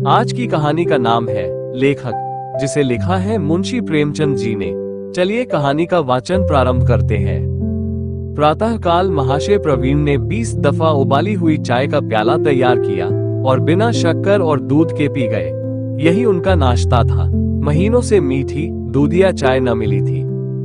आज की कहानी का नाम है लेखक, जिसे लिखा है मुंशी प्रेमचंद जी ने। चलिए कहानी का वाचन प्रारंभ करते हैं। प्रातःकाल महाशय प्रवीण ने 20 दफा उबाली हुई चाय का प्याला तैयार किया और बिना शक्कर और दूध के पी गए। यही उनका नाश्ता था। महीनों से मीठी दूधिया चाय न मिली थी।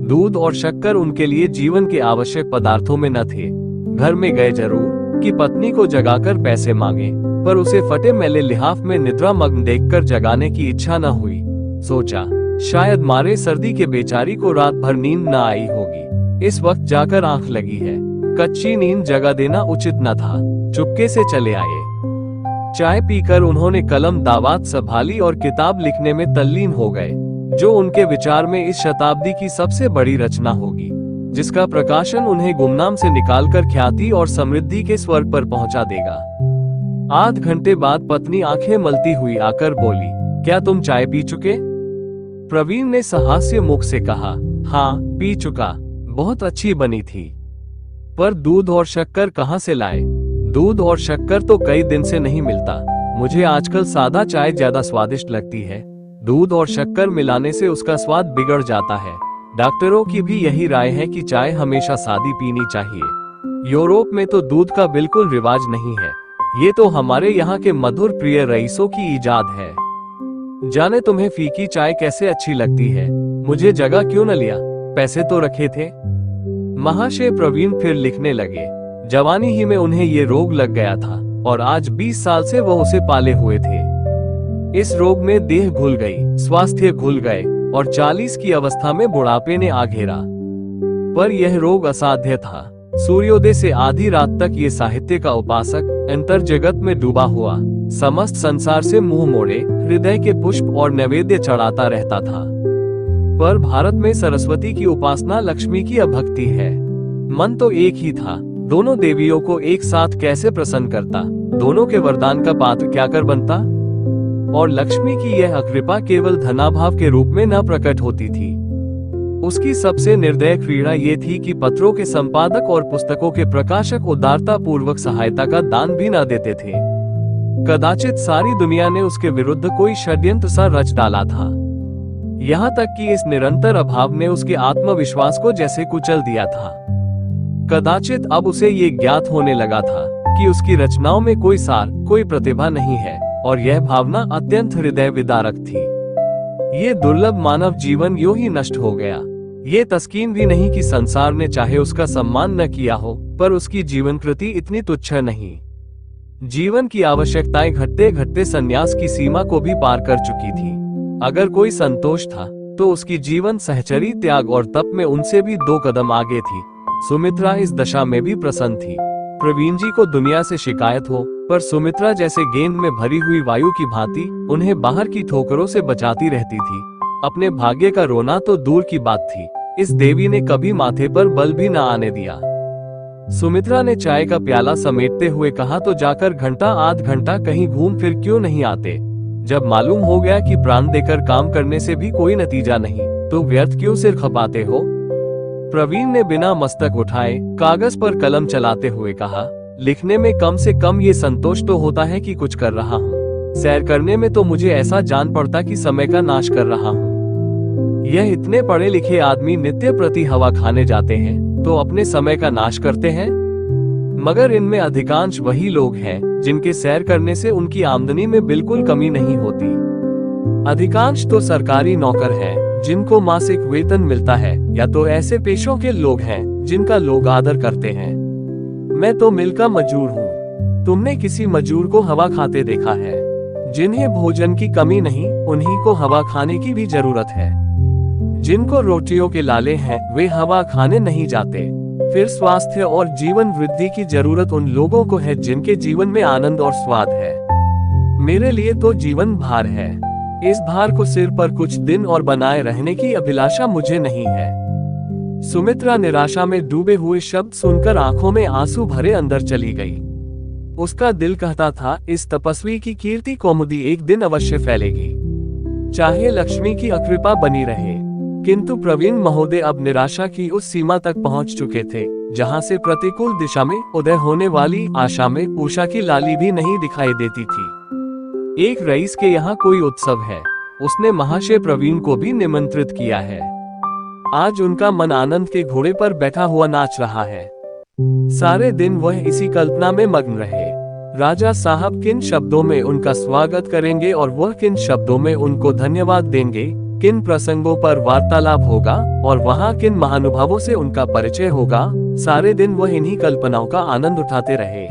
दूध और शक्कर उनके लिए जीवन के आवश्यक पदार्थों में न थे। घर में गए जरूर कि पत्नी को जगाकर पैसे मांगे, पर उसे फटे मैले लिहाफ में निद्रा मग्न देखकर जगाने की इच्छा न हुई। सोचा शायद मारे सर्दी के बेचारी को रात भर नींद न आई होगी। इस वक्त जाकर आंख लगी है, कच्ची नींद जगा देना उचित न था। चुपके से चले आए। चाय पीकर उन्होंने कलम दावात संभाली और किताब लिखने में तल्लीन हो गए, जो उनके विचार में इस शताब्दी की सबसे बड़ी रचना होगी, जिसका प्रकाशन उन्हें गुमनाम से निकालकर ख्याति और समृद्धि के स्वर्ग पर पहुंचा देगा। आध घंटे बाद पत्नी आंखें मलती हुई आकर बोली, क्या तुम चाय पी चुके? प्रवीण ने सहास्य मुख से कहा, हाँ पी चुका, बहुत अच्छी बनी थी। पर दूध और शक्कर कहाँ से लाए? दूध और शक्कर तो कई दिन से नहीं मिलता। मुझे आजकल सादा चाय ज्यादा स्वादिष्ट लगती है। दूध और शक्कर मिलाने से उसका स्वाद बिगड़ जाता है। डॉक्टरों की भी यही राय है कि चाय हमेशा सादी पीनी चाहिए। यूरोप में तो दूध का बिल्कुल रिवाज नहीं है। ये तो हमारे यहाँ के मधुर प्रिय रईसों की इजाद है। जाने तुम्हें फीकी चाय कैसे अच्छी लगती है। मुझे जगह क्यों न लिया? पैसे तो रखे थे। महाशय प्रवीण फिर लिखने लगे। जवानी ही में उन्हें ये रोग लग गया था और आज 20 साल से वह उसे पाले हुए थे। इस रोग में देह घुल गई, स्वास्थ्य घुल गए और 40 की अवस्था में बुढ़ापे ने आ घेरा। पर यह रोग असाध्य था। सूर्योदय से आधी रात तक ये साहित्य का उपासक अंतर जगत में डूबा हुआ समस्त संसार से मुंह मोड़े हृदय के पुष्प और नैवेद्य चढ़ाता रहता था। पर भारत में सरस्वती की उपासना लक्ष्मी की अभक्ति है। मन तो एक ही था, दोनों देवियों को एक साथ कैसे प्रसन्न करता, दोनों के वरदान का पात्र क्या कर बनता। और लक्ष्मी की यह कृपा केवल धनाभाव के रूप में न प्रकट होती थी। उसकी सबसे निर्दय क्रीड़ा ये थी कि पत्रों के संपादक और पुस्तकों के प्रकाशक उदारता पूर्वक सहायता का दान भी न देते थे। कदाचित सारी दुनिया ने उसके विरुद्ध कोई षड्यंत्र सा रच डाला था। यहाँ तक कि इस निरंतर अभाव ने उसके आत्मविश्वास को जैसे कुचल दिया था। कदाचित अब उसे ये ज्ञात होने लगा था कि उसकी रचनाओं में कोई सार, कोई प्रतिभा नहीं है, और यह भावना अत्यंत हृदय विदारक थी। ये दुर्लभ मानव जीवन यूं ही नष्ट हो गया। ये तस्कीन भी नहीं कि संसार ने चाहे उसका सम्मान न किया हो, पर उसकी जीवन कृति इतनी तुच्छ नहीं। जीवन की आवश्यकताएं घटते घटते संन्यास की सीमा को भी पार कर चुकी थी। अगर कोई संतोष था तो उसकी जीवन सहचरी त्याग और तप में उनसे भी 2 कदम आगे थी। सुमित्रा इस दशा में भी प्रसन्न थी। प्रवीण जी को दुनिया से शिकायत हो, पर सुमित्रा जैसे गेंद में भरी हुई वायु की भांति उन्हें बाहर की ठोकरों से बचाती रहती थी। अपने भाग्य का रोना तो दूर की बात थी, इस देवी ने कभी माथे पर बल भी न आने दिया। सुमित्रा ने चाय का प्याला समेटते हुए कहा, तो जाकर घंटा आध घंटा कहीं घूम फिर क्यों नहीं आते? जब मालूम हो गया कि प्राण देकर काम करने से भी कोई नतीजा नहीं, तो व्यर्थ क्यों सिर खपाते हो? प्रवीण ने बिना मस्तक उठाए कागज पर कलम चलाते हुए कहा, लिखने में कम से कम ये संतोष तो होता है कि कुछ कर रहा हूँ। सैर करने में तो मुझे ऐसा जान पड़ता कि समय का नाश कर रहा हूँ। यह इतने पढ़े लिखे आदमी नित्य प्रति हवा खाने जाते हैं तो अपने समय का नाश करते हैं। मगर इनमें अधिकांश वही लोग हैं जिनके सैर करने से उनकी आमदनी में बिल्कुल कमी नहीं होती। अधिकांश तो सरकारी नौकर हैं जिनको मासिक वेतन मिलता है, या तो ऐसे पेशों के लोग हैं जिनका लोग आदर करते हैं। मैं तो मिल का मजदूर हूँ। तुमने किसी मजदूर को हवा खाते देखा है? जिन्हें भोजन की कमी नहीं, उन्हीं को हवा खाने की भी जरूरत है। जिनको रोटियों के लाले हैं वे हवा खाने नहीं जाते। फिर स्वास्थ्य और जीवन वृद्धि की जरूरत उन लोगों को है जिनके जीवन में आनंद और स्वाद है। मेरे लिए तो जीवन भार है। इस भार को सिर पर कुछ दिन और बनाए रहने की अभिलाषा मुझे नहीं है। सुमित्रा निराशा में डूबे हुए शब्द सुनकर आंखों में आंसू भरे अंदर चली गई। उसका दिल कहता था, इस तपस्वी की कीर्ति कौमुदी एक दिन अवश्य फैलेगी, चाहे लक्ष्मी की अकृपा बनी रहे। किंतु प्रवीण महोदय अब निराशा की उस सीमा तक पहुंच चुके थे जहां से प्रतिकूल दिशा में उदय होने वाली आशा में उषा की लाली भी नहीं दिखाई देती थी। एक रईस के यहाँ कोई उत्सव है। उसने महाशय प्रवीण को भी निमंत्रित किया है। आज उनका मन आनंद के घोड़े पर बैठा हुआ नाच रहा है। सारे दिन वह इसी कल्पना में मग्न रहे। राजा साहब किन शब्दों में उनका स्वागत करेंगे और वह किन शब्दों में उनको धन्यवाद देंगे, किन प्रसंगों पर वार्तालाप होगा और वहाँ किन महानुभावों से उनका परिचय होगा, सारे दिन वह इन्हीं कल्पनाओं का आनंद उठाते रहे।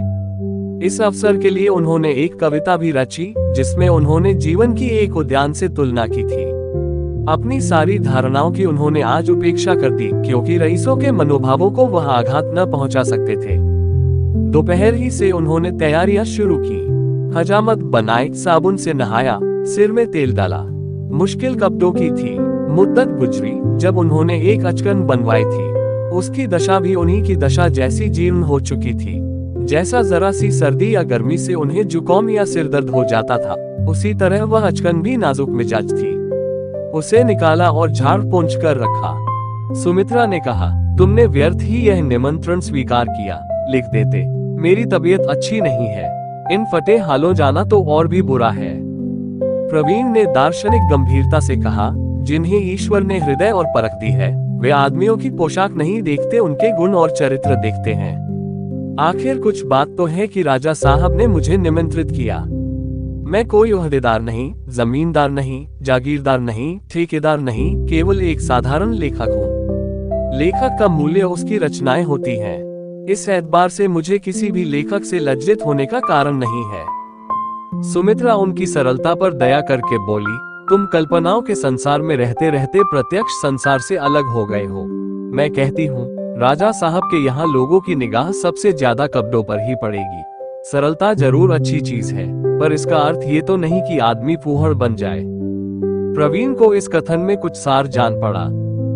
इस अवसर के लिए उन्होंने एक कविता भी रची, जिसमें उन्होंने जीवन की एक उद्यान से तुलना की थी। अपनी सारी धारणाओं की उन्होंने आज उपेक्षा कर दी, क्योंकि रईसों के मनोभावों को वह आघात न पहुंचा सकते थे। दोपहर ही से उन्होंने तैयारियां शुरू की। हजामत बनाई, साबुन से नहाया, सिर में तेल डाला। मुश्किल कपड़ों की थी। मुद्दत गुजरी जब उन्होंने एक अचकन बनवाई थी। उसकी दशा भी उन्हीं की दशा जैसी जीर्ण हो चुकी थी। जैसा जरा सी सर्दी या गर्मी से उन्हें जुकाम या सिरदर्द हो जाता था, उसी तरह वह अचकन भी नाजुक मिजाज थी। उसे निकाला और झाड़ पोंछ कर रखा। सुमित्रा ने कहा, तुमने व्यर्थ ही यह निमंत्रण स्वीकार किया। लिख देते, मेरी तबीयत अच्छी नहीं है। इन फटे हालों जाना तो और भी बुरा है। प्रवीण ने दार्शनिक गंभीरता से कहा, जिन्हें ईश्वर ने हृदय और परख दी है, वे आदमियों की पोशाक नहीं देखते, उनके गुण और चरित्र देखते हैं। आखिर कुछ बात तो है कि राजा साहब ने मुझे निमंत्रित किया। मैं कोई ओहदेदार नहीं, जमींदार नहीं, जागीरदार नहीं, ठेकेदार नहीं, केवल एक साधारण लेखक हूँ। लेखक का मूल्य उसकी रचनाएं होती हैं। इस एतबार से मुझे किसी भी लेखक से लज्जित होने का कारण नहीं है। सुमित्रा उनकी सरलता पर दया करके बोली, तुम कल्पनाओं के संसार में रहते रहते प्रत्यक्ष संसार से अलग हो गए हो। मैं कहती हूँ, राजा साहब के यहाँ लोगों की निगाह सबसे ज्यादा कपड़ों पर ही पड़ेगी। सरलता जरूर अच्छी चीज है, पर इसका अर्थ ये तो नहीं कि आदमी फूहड़ बन जाए। प्रवीण को इस कथन में कुछ सार जान पड़ा।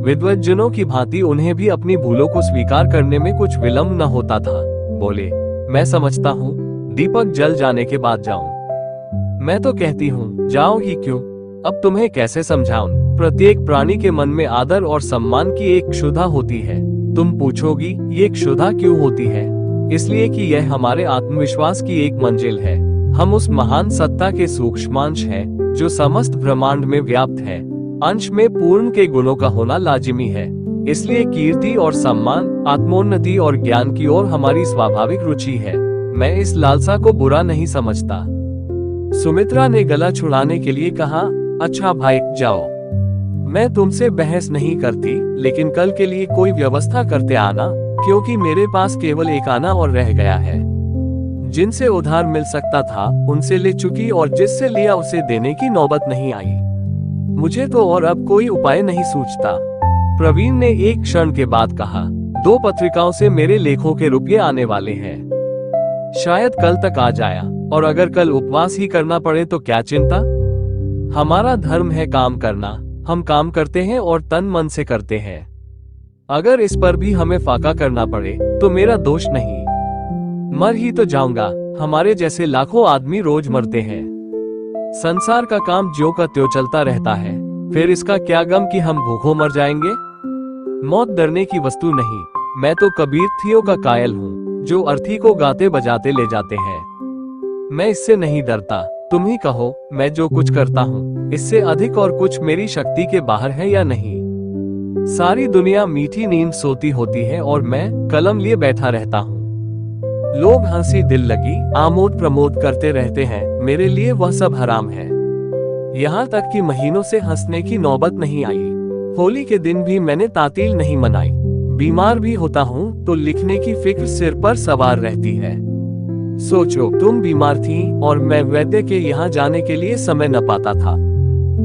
विद्वज्जनों की भांति उन्हें भी अपनी भूलों को स्वीकार करने में कुछ विलंब न होता था। बोले, मैं समझता हूँ, दीपक जल जाने के बाद जाऊं। मैं तो कहती हूँ, जाओ ही क्यों। अब तुम्हें कैसे समझाऊं। प्रत्येक प्राणी के मन में आदर और सम्मान की एक क्षुधा होती है। तुम पूछोगी, ये क्षुधा क्यों होती है? इसलिए कि यह हमारे आत्मविश्वास की एक मंजिल है। हम उस महान सत्ता के सूक्ष्मांश हैं, जो समस्त ब्रह्मांड में व्याप्त है। अंश में पूर्ण के गुणों का होना लाजिमी है। इसलिए कीर्ति और सम्मान, आत्मोन्नति और ज्ञान की ओर हमारी स्वाभाविक रुचि है। मैं इस लालसा को बुरा नहीं समझता। सुमित्रा ने गला छुड़ाने के लिए कहा, अच्छा भाई, जाओ। मैं तुमसे बहस नहीं करती, लेकिन कल के लिए कोई व्यवस्था करते आना, क्योंकि मेरे पास केवल एक आना और रह गया है। जिनसे उधार मिल सकता था उनसे ले चुकी, और जिससे लिया उसे देने की नौबत नहीं आई। मुझे तो और अब कोई उपाय नहीं सूझता। प्रवीण ने एक क्षण के बाद कहा, 2 पत्रिकाओं से मेरे लेखों के रुपये आने वाले हैं। शायद कल तक आ जाया, और अगर कल उपवास ही करना पड़े तो क्या चिंता। हमारा धर्म है काम करना। हम काम करते हैं और तन मन से करते हैं। अगर इस पर भी हमें फाका करना पड़े तो मेरा दोष नहीं। मर ही तो जाऊंगा। हमारे जैसे लाखों आदमी रोज मरते हैं। संसार का काम ज्यों का त्यों चलता रहता है। फिर इसका क्या गम कि हम भूखों मर जाएंगे। मौत डरने की वस्तु नहीं। मैं तो कबीर थियों का कायल हूँ, जो अर्थी को गाते बजाते ले जाते हैं। मैं इससे नहीं डरता। तुम ही कहो, मैं जो कुछ करता हूँ, इससे अधिक और कुछ मेरी शक्ति के बाहर है या नहीं। सारी दुनिया मीठी नींद सोती होती है और मैं कलम लिए बैठा रहता हूँ। लोग हंसी दिल लगी आमोद प्रमोद करते रहते हैं, मेरे लिए वह सब हराम है। यहाँ तक कि महीनों से हंसने की नौबत नहीं आई। होली के दिन भी मैंने तातील नहीं मनाई। बीमार भी होता हूँ तो लिखने की फिक्र सिर पर सवार रहती है। सोचो, तुम बीमार थी और मैं वैद्य के यहाँ जाने के लिए समय न पाता था।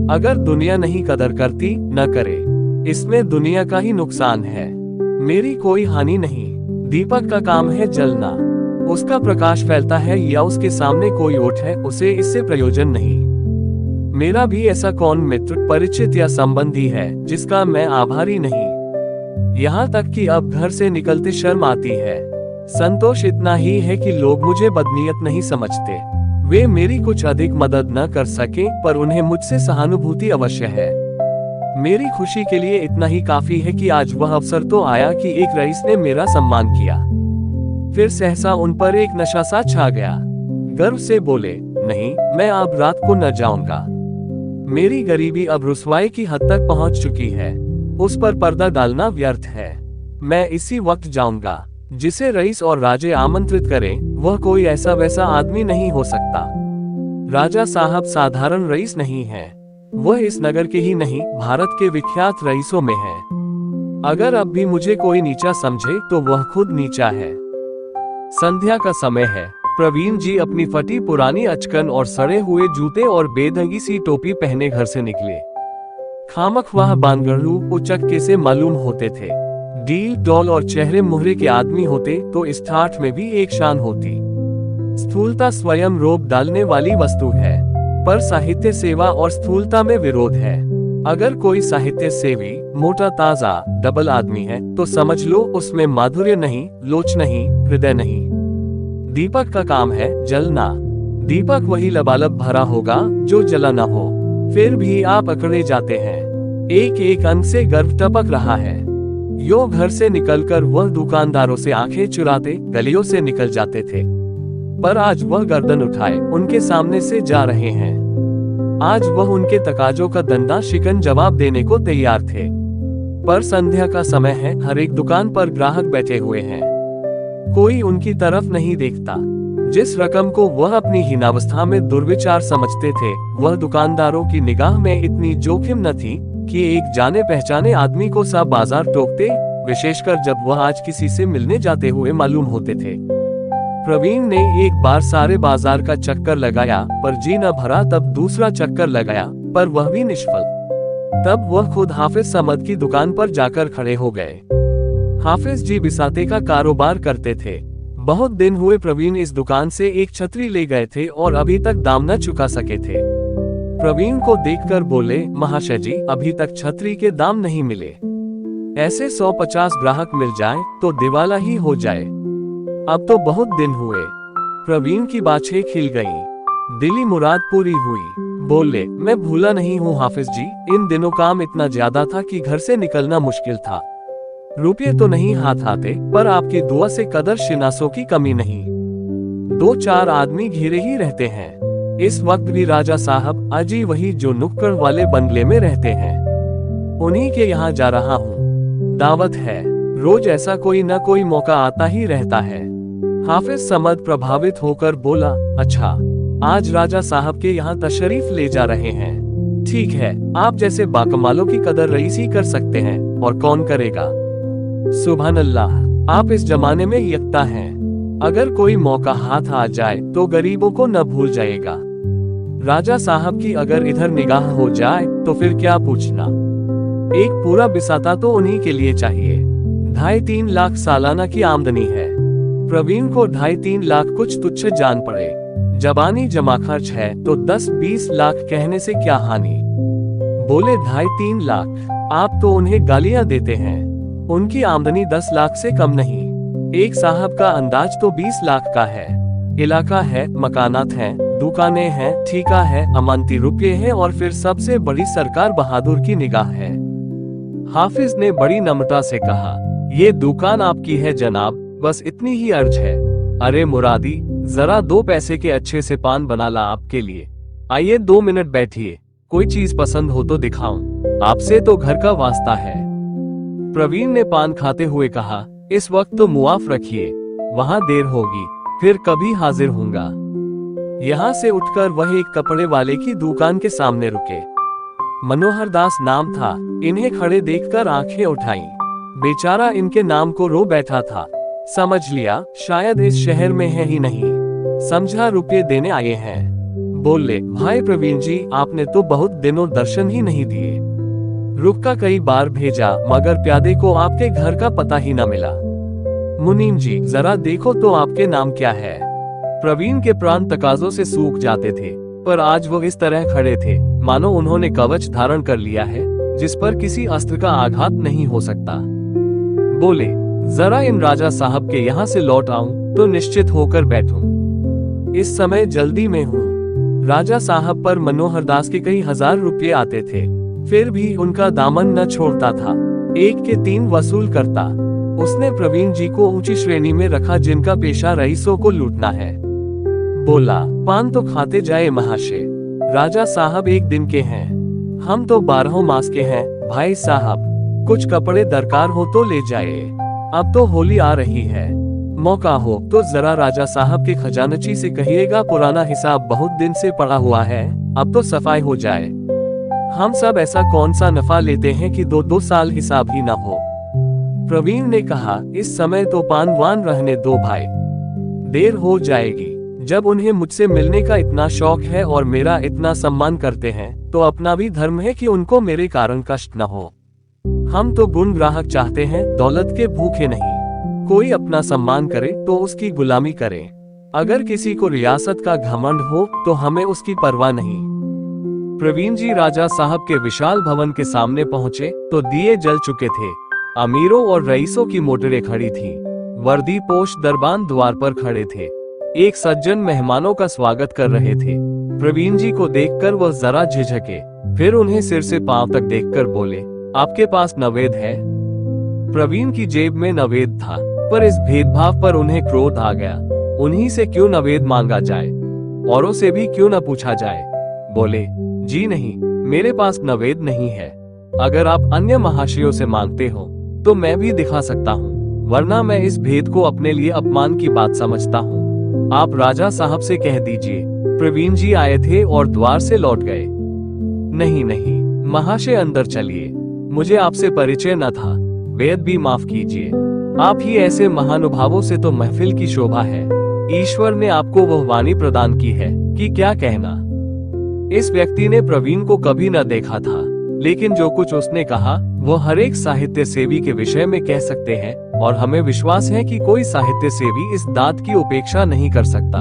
अगर दुनिया नहीं कदर करती, न करे। इसमें दुनिया का ही नुकसान है, मेरी कोई हानि नहीं। दीपक का काम है जलना। उसका प्रकाश फैलता है या उसके सामने कोई ओट है, उसे इससे प्रयोजन नहीं। मेरा भी ऐसा कौन मित्र, परिचित या संबंधी है जिसका मैं आभारी नहीं। यहाँ तक कि अब घर से निकलते शर्म आती है। संतोष इतना ही है कि लोग मुझे बदनीयत नहीं समझते। वे मेरी कुछ अधिक मदद न कर सके, पर उन्हें मुझसे सहानुभूति अवश्य है। मेरी खुशी के लिए इतना ही काफी है कि आज वह अवसर तो आया कि एक रईस ने मेरा सम्मान किया। फिर सहसा उन पर एक नशा सा छा गया। गर्व से बोले, नहीं, मैं अब रात को न जाऊंगा। मेरी गरीबी अब रुसवाई की हद तक पहुंच चुकी है, उस पर पर्दा डालना व्यर्थ है। मैं इसी वक्त जाऊंगा। जिसे रईस और राजे आमंत्रित करें, वह कोई ऐसा वैसा आदमी नहीं हो सकता। राजा साहब साधारण रईस नहीं है, वह इस नगर के ही नहीं, भारत के विख्यात रईसों में है। अगर अब भी मुझे कोई नीचा समझे तो वह खुद नीचा है। संध्या का समय है। प्रवीण जी अपनी फटी पुरानी अचकन और सड़े हुए जूते और बेढंगी सी टोपी पहने घर से निकले। खामख्वाह बानगड़ू उचक्के से मालूम होते थे। डील डॉल और चेहरे मुहरे के आदमी होते तो इस ठाठ में भी एक शान होती। स्थूलता स्वयं रोब डालने वाली वस्तु है, पर साहित्य सेवा और स्थूलता में विरोध है। अगर कोई साहित्य सेवी मोटा ताजा डबल आदमी है तो समझ लो उसमें माधुर्य नहीं, लोच नहीं, हृदय नहीं। दीपक का काम है जलना। दीपक वही लबालब भरा होगा जो जला न हो। फिर भी आप अकड़े जाते हैं। एक एक अंग से गर्व टपक रहा है। यो घर से निकलकर वह दुकानदारों से आंखें चुराते गलियों से निकल जाते थे, पर आज वह गर्दन उठाए उनके सामने से जा रहे हैं। आज वह उनके तकाजों का दंदा शिकन जवाब देने को तैयार थे। पर संध्या का समय है, हर एक दुकान पर ग्राहक बैठे हुए हैं। कोई उनकी तरफ नहीं देखता। जिस रकम को वह अपनी हीनावस्था में दुर्विचार समझते थे, वह दुकानदारों की निगाह में इतनी जोखिम न थी कि एक जाने पहचाने आदमी को सा बाजार टोकते, विशेषकर जब वह आज किसी से मिलने जाते हुए मालूम होते थे। प्रवीण ने एक बार सारे बाजार का चक्कर लगाया, पर जी न भरा। तब दूसरा चक्कर लगाया, पर वह भी निष्फल। तब वह खुद हाफिज समद की दुकान पर जाकर खड़े हो गए। हाफिज जी बिसाते का कारोबार करते थे। बहुत दिन हुए प्रवीण इस दुकान से एक छतरी ले गए थे और अभी तक दाम न चुका सके थे। प्रवीण को देखकर बोले, महाशय जी, अभी तक छतरी के दाम नहीं मिले। ऐसे 150 ग्राहक मिल जाए तो दिवाला ही हो जाए। अब तो बहुत दिन हुए। प्रवीण की बाछें खिल गईं। दिली मुराद पूरी हुई। बोले, मैं भूला नहीं हूँ हाफिज जी, इन दिनों काम इतना ज्यादा था कि घर से निकलना मुश्किल था। रुपये तो नहीं हाथ आते, पर आपकी दुआ से कदर शिनासों की कमी नहीं। 2-4 आदमी घिरे ही रहते हैं। इस वक्त भी राजा साहब अजी वही जो नुक्कड़ वाले बंगले में रहते हैं, उन्हीं के यहाँ जा रहा हूँ। दावत है। रोज ऐसा कोई न कोई मौका आता ही रहता है। हाफिज समद प्रभावित होकर बोला, अच्छा, आज राजा साहब के यहाँ तशरीफ ले जा रहे हैं। ठीक है, आप जैसे बाकमालों की कदर रईस ही कर सकते हैं, और कौन करेगा। सुभान अल्लाह, आप इस जमाने में यकता हैं। अगर कोई मौका हाथ आ जाए तो गरीबों को न भूल जाएगा। राजा साहब की अगर इधर निगाह हो जाए तो फिर क्या पूछना। एक पूरा बिसाता तो उन्हीं के लिए चाहिए। 2.5-3 लाख सालाना की आमदनी है। प्रवीण को 2.5-3 लाख कुछ तुच्छ जान पड़े। जबानी जमा खर्च है तो 10-20 लाख कहने से क्या हानि। बोले 2.5-3 लाख, आप तो उन्हें गालियां देते हैं। उनकी आमदनी 10 लाख से कम नहीं। एक साहब का अंदाज तो 20 लाख का है। इलाका है, मकानात हैं, दुकानें हैं, ठीका है, अमानती रुपये हैं, और फिर सबसे बड़ी सरकार बहादुर की निगाह है। हाफिज ने बड़ी नम्रता से कहा, ये दुकान आपकी है जनाब, बस इतनी ही अर्ज है। अरे मुरादी, जरा 2 पैसे के अच्छे से पान बना ला आपके लिए। आइए 2 मिनट बैठिए, कोई चीज पसंद हो तो दिखाऊं, आपसे तो घर का वास्ता है। प्रवीण ने पान खाते हुए कहा, इस वक्त तो मुआफ रखिए, वहां देर होगी, फिर कभी हाजिर होऊंगा। यहाँ से उठकर वह एक कपड़े वाले की दुकान के सामने रुके। मनोहर दास नाम था। इन्हें खड़े देखकर आंखें उठाईं। बेचारा इनके नाम को रो बैठा था। समझ लिया शायद इस शहर में है ही नहीं। समझा रुपये देने आए हैं। बोले, भाई प्रवीण जी, आपने तो बहुत दिनों दर्शन ही नहीं दिए। रुक का कई बार भेजा, मगर प्यादे को आपके घर का पता ही न मिला। मुनीम जी, जरा देखो तो आपके नाम क्या है। प्रवीण के प्राण तकाजों से सूख जाते थे, पर आज वो इस तरह खड़े थे मानो उन्होंने कवच धारण कर लिया है, जिस पर किसी अस्त्र का आघात नहीं हो सकता। बोले, जरा इन राजा साहब के यहाँ से लौट आऊं तो निश्चित होकर बैठूं। इस समय जल्दी में हूँ। राजा साहब पर मनोहर दास के कई हजार रुपये आते थे, फिर भी उनका दामन न छोड़ता था। 1 के 3 वसूल करता। उसने प्रवीण जी को ऊंची श्रेणी में रखा, जिनका पेशा रईसों को लूटना है। बोला, पान तो खाते जाए महाशय। राजा साहब एक दिन के हैं, हम तो 12 मास के हैं। भाई साहब कुछ कपड़े दरकार हो तो ले जाए, अब तो होली आ रही है। मौका हो तो जरा राजा साहब के खजानची से कहिएगा, पुराना हिसाब बहुत दिन से पड़ा हुआ है, अब तो सफाई हो जाए। हम सब ऐसा कौन सा नफा लेते हैं कि 2-2 साल हिसाब ही ना हो। प्रवीण ने कहा, इस समय तो पान वान रहने दो भाई, देर हो जाएगी। जब उन्हें मुझसे मिलने का इतना शौक है और मेरा इतना सम्मान करते हैं, तो अपना भी धर्म है कि उनको मेरे कारण कष्ट न हो। हम तो गुण ग्राहक चाहते हैं, दौलत के भूखे नहीं। कोई अपना सम्मान करे तो उसकी गुलामी करे। अगर किसी को रियासत का घमंड हो तो हमें उसकी परवाह नहीं। प्रवीण जी राजा साहब के विशाल भवन के सामने पहुंचे तो दिए जल चुके थे। अमीरों और रईसों की मोटरें खड़ी थीं। वर्दी पोश दरबान द्वार पर खड़े थे। एक सज्जन मेहमानों का स्वागत कर रहे थे। प्रवीण जी को देखकर वह जरा झिझके, फिर उन्हें सिर से पांव तक देखकर बोले, आपके पास नवेद है? प्रवीण की जेब में नवेद था, पर इस भेदभाव पर उन्हें क्रोध आ गया। उन्हीं से क्यों नवेद मांगा जाए, औरों से भी क्यों न पूछा जाए। बोले, जी नहीं, मेरे पास नवेद नहीं है। अगर आप अन्य महाशयों से मांगते हो तो मैं भी दिखा सकता हूँ, वरना मैं इस भेद को अपने लिए अपमान की बात समझता हूँ। आप राजा साहब से कह दीजिए। प्रवीण जी आए थे और द्वार से लौट गए। नहीं नहीं महाशय, अंदर चलिए, मुझे आपसे परिचय न था, बेद भी माफ कीजिए। आप ही ऐसे महानुभावों से तो महफिल की शोभा है। ईश्वर ने आपको वह वाणी प्रदान की है कि क्या कहना। इस व्यक्ति ने प्रवीण को कभी न देखा था, लेकिन जो कुछ उसने कहा वो हर एक साहित्य सेवी के विषय में कह सकते हैं, और हमें विश्वास है कि कोई साहित्य सेवी इस दात की उपेक्षा नहीं कर सकता।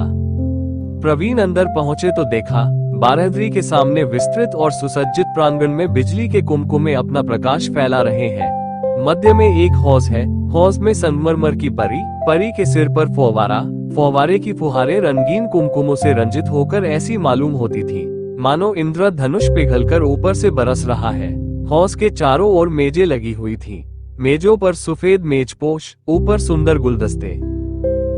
प्रवीण अंदर पहुंचे तो देखा, बारहदरी के सामने विस्तृत और सुसज्जित प्रांगण में बिजली के कुमकुमे अपना प्रकाश फैला रहे हैं। मध्य में एक हौज है। हौज में संगमरमर की परी, परी के सिर पर फौवारा, फौवारे की फुहारें रंगीन कुमकुमों से रंजित होकर ऐसी मालूम होती थी मानो इंद्रधनुष पिघलकर ऊपर से बरस रहा है। हौज के चारों ओर मेजें लगी हुई थीं। मेजों पर सफेद मेजपोश, ऊपर सुंदर गुलदस्ते।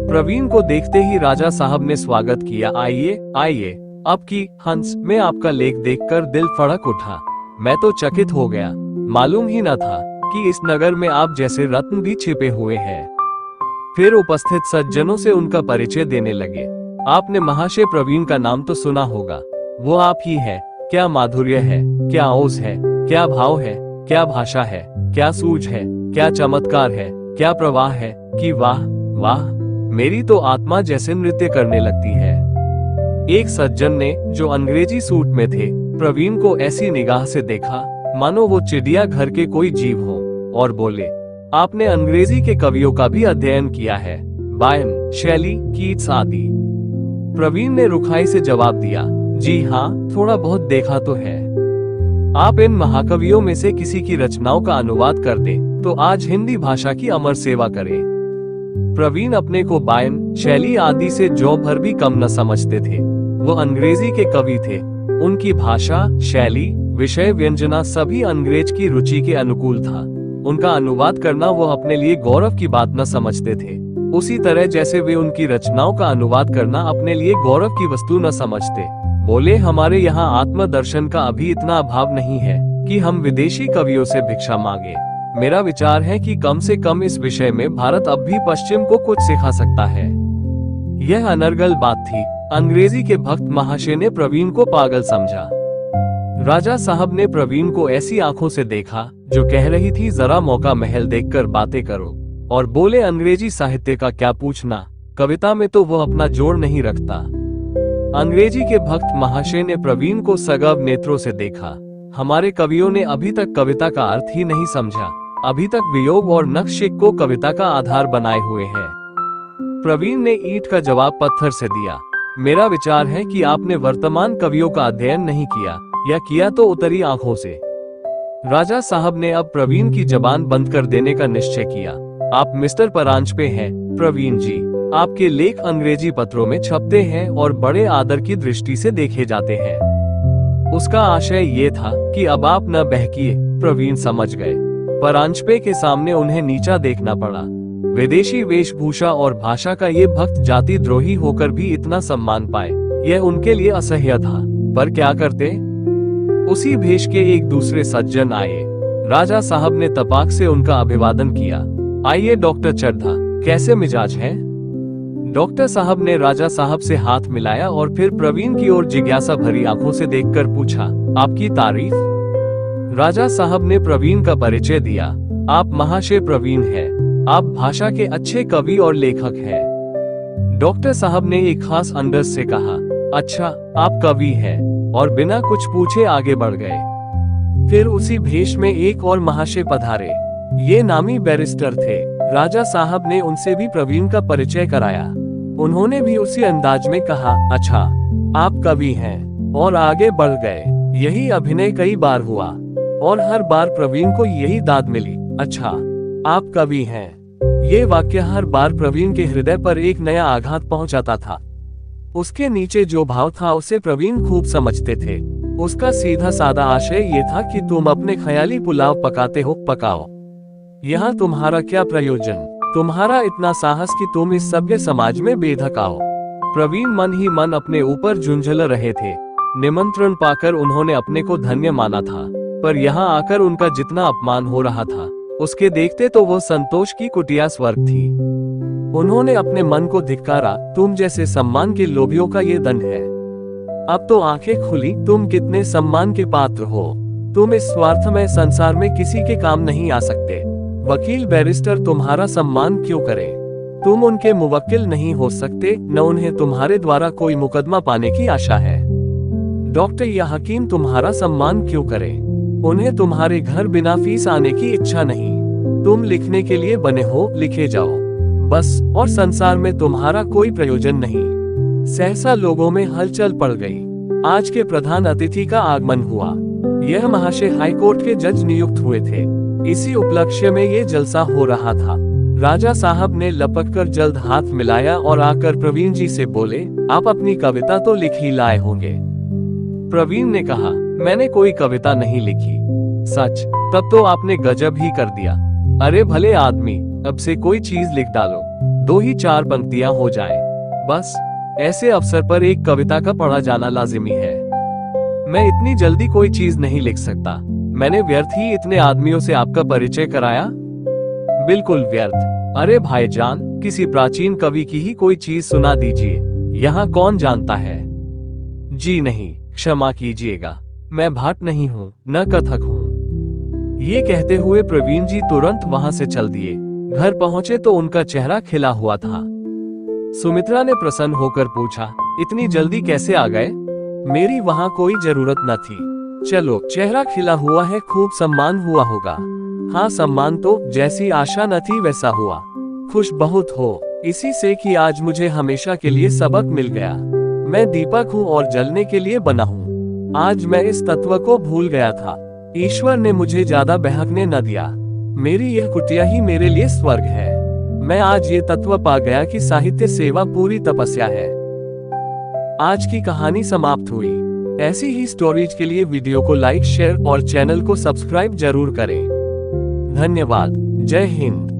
प्रवीण को देखते ही राजा साहब ने स्वागत किया, आइए आइए। अब की हंस में आपका लेख देखकर दिल फड़क उठा। मैं तो चकित हो गया, मालूम ही न था कि इस नगर में आप जैसे रत्न भी छिपे हुए हैं। फिर उपस्थित सज्जनों से उनका परिचय देने लगे। आपने महाशय प्रवीण का नाम तो सुना होगा, वो आप ही है। क्या माधुर्य है, क्या ओज है, क्या भाव है, क्या भाषा है, क्या सूझ है, क्या चमत्कार है, क्या प्रवाह है कि वाह वाह, मेरी तो आत्मा जैसे नृत्य करने लगती है। एक सज्जन ने, जो अंग्रेजी सूट में थे, प्रवीण को ऐसी निगाह से देखा मानो वो चिड़िया घर के कोई जीव हो, और बोले, आपने अंग्रेजी के कवियों का भी अध्ययन किया है, बायन, शैली, कीट्स आदि? प्रवीण ने रुखाई से जवाब दिया, जी हाँ, थोड़ा बहुत देखा तो है। आप इन महाकवियों में से किसी की रचनाओं का अनुवाद कर दें तो आज हिंदी भाषा की अमर सेवा करें। प्रवीण अपने को बायन, शैली आदि से जौ भर भी कम न समझते थे। वो अंग्रेजी के कवि थे। उनकी भाषा, शैली, विषय, व्यंजना सभी अंग्रेज की रुचि के अनुकूल था। उनका अनुवाद करना वो अपने लिए गौरव की बात न समझते थे, उसी तरह जैसे वे उनकी रचनाओं का अनुवाद करना अपने लिए गौरव की वस्तु न समझते। बोले, हमारे यहाँ आत्मदर्शन का अभी इतना अभाव नहीं है कि हम विदेशी कवियों से भिक्षा मांगे। मेरा विचार है कि कम से कम इस विषय में भारत अब भी पश्चिम को कुछ सिखा सकता है। यह अनर्गल बात थी। अंग्रेजी के भक्त महाशय ने प्रवीण को पागल समझा। राजा साहब ने प्रवीण को ऐसी आंखों से देखा जो कह रही थी, जरा मौका महल देखकर बातें करो, और बोले, अंग्रेजी साहित्य का क्या पूछना, कविता में तो वह अपना जोड़ नहीं रखता। अंग्रेजी के भक्त महाशय ने प्रवीण को सगव नेत्रों से देखा। हमारे कवियों ने अभी तक कविता का अर्थ ही नहीं समझा, अभी तक वियोग और नक्शिक को कविता का आधार बनाए हुए हैं। प्रवीण ने ईंट का जवाब पत्थर से दिया। मेरा विचार है कि आपने वर्तमान कवियों का अध्ययन नहीं किया, या किया तो उतरी आंखों से। राजा साहब ने अब प्रवीण की जबान बंद कर देने का निश्चय किया। आप मिस्टर परांजपे हैं प्रवीण जी, आपके लेख अंग्रेजी पत्रों में छपते हैं और बड़े आदर की दृष्टि से देखे जाते हैं। उसका आशय ये था कि अब आप न बहकिए। प्रवीण समझ गए। परांजपे के सामने उन्हें नीचा देखना पड़ा। विदेशी वेशभूषा और भाषा का ये भक्त जाति द्रोही होकर भी इतना सम्मान पाए, यह उनके लिए असह्य था, पर क्या करते। उसी भेष के एक दूसरे सज्जन आए। राजा साहब ने तपाक से उनका अभिवादन किया। आइए डॉक्टर चड्ढा, कैसे मिजाज है। डॉक्टर साहब ने राजा साहब से हाथ मिलाया और फिर प्रवीण की ओर जिज्ञासा भरी आंखों से देखकर पूछा, आपकी तारीफ। राजा साहब ने प्रवीण का परिचय दिया। आप महाशय प्रवीण हैं। आप भाषा के अच्छे कवि और लेखक हैं। डॉक्टर साहब ने एक खास अंदाज से कहा, अच्छा, आप कवि हैं, और बिना कुछ पूछे आगे बढ़ गए। फिर उसी भेष में एक और महाशय पधारे। ये नामी बैरिस्टर थे। राजा साहब ने उनसे भी प्रवीण का परिचय कराया। उन्होंने भी उसी अंदाज में कहा, अच्छा, आप कवि हैं, और आगे बढ़ गए। यही अभिनय कई बार हुआ और हर बार प्रवीण को यही दाद मिली, अच्छा, आप कवि हैं। ये वाक्य हर बार प्रवीण के हृदय पर एक नया आघात पहुंचाता था। उसके नीचे जो भाव था उसे प्रवीण खूब समझते थे। उसका सीधा सादा आशय ये था कि तुम अपने ख्याली पुलाव पकाते हो, पकाओ। यहाँ तुम्हारा क्या प्रयोजन, तुम्हारा इतना साहस कि तुम इस सभ्य समाज में बेधक आओ। प्रवीण मन ही मन अपने ऊपर झुंझल रहे थे। निमंत्रण पाकर उन्होंने अपने को धन्य माना था, पर यहाँ आकर उनका जितना अपमान हो रहा था, उसके देखते तो वो संतोष की कुटिया स्वर्ग थी। उन्होंने अपने मन को धिक्कारा, तुम जैसे सम्मान के लोभियों का ये दंड है। अब तो आंखें खुली, तुम कितने सम्मान के पात्र हो। तुम इस स्वार्थमय संसार में किसी के काम नहीं आ सकते। वकील बैरिस्टर तुम्हारा सम्मान क्यों करें? तुम उनके मुवक्किल नहीं हो सकते, न उन्हें तुम्हारे द्वारा कोई मुकदमा पाने की आशा है। डॉक्टर या हकीम तुम्हारा सम्मान क्यों करें? उन्हें तुम्हारे घर बिना फीस आने की इच्छा नहीं। तुम लिखने के लिए बने हो, लिखे जाओ बस, और संसार में तुम्हारा कोई प्रयोजन नहीं। सहसा लोगों में हलचल पड़ गई। आज के प्रधान अतिथि का आगमन हुआ। यह महाशय हाईकोर्ट के जज नियुक्त हुए थे। इसी उपलक्ष्य में ये जलसा हो रहा था। राजा साहब ने लपककर जल्द हाथ मिलाया और आकर प्रवीण जी से बोले, आप अपनी कविता तो लिख ही लाए होंगे। प्रवीण ने कहा, मैंने कोई कविता नहीं लिखी। सच? तब तो आपने गजब ही कर दिया। अरे भले आदमी, अब से कोई चीज लिख डालो, 2 ही 4 पंक्तियां हो जाए बस। ऐसे अवसर पर एक कविता का पढ़ा जाना लाजिमी है। मैं इतनी जल्दी कोई चीज नहीं लिख सकता। मैंने व्यर्थ ही इतने आदमियों से आपका परिचय कराया? बिल्कुल व्यर्थ। अरे भाईजान, किसी प्राचीन कवि की ही कोई चीज सुना दीजिए, यहाँ कौन जानता है। जी नहीं, क्षमा कीजिएगा, मैं भाट नहीं हूँ, न कथक हूँ। ये कहते हुए प्रवीण जी तुरंत वहां से चल दिए। घर पहुंचे तो उनका चेहरा खिला हुआ था। सुमित्रा ने प्रसन्न होकर पूछा, इतनी जल्दी कैसे आ गए? मेरी वहां कोई जरूरत न थी। चलो, चेहरा खिला हुआ है, खूब सम्मान हुआ होगा। हाँ, सम्मान तो जैसी आशा न थी वैसा हुआ। खुश बहुत हो इसी से कि आज मुझे हमेशा के लिए सबक मिल गया। मैं दीपक हूँ और जलने के लिए बना हूँ। आज मैं इस तत्व को भूल गया था। ईश्वर ने मुझे ज्यादा बहकने न दिया। मेरी यह कुटिया ही मेरे लिए स्वर्ग है। मैं आज ये तत्व पा गया कि साहित्य सेवा पूरी तपस्या है। आज की कहानी समाप्त हुई। ऐसी ही स्टोरीज के लिए वीडियो को लाइक, शेयर और चैनल को सब्सक्राइब जरूर करें। धन्यवाद। जय हिंद।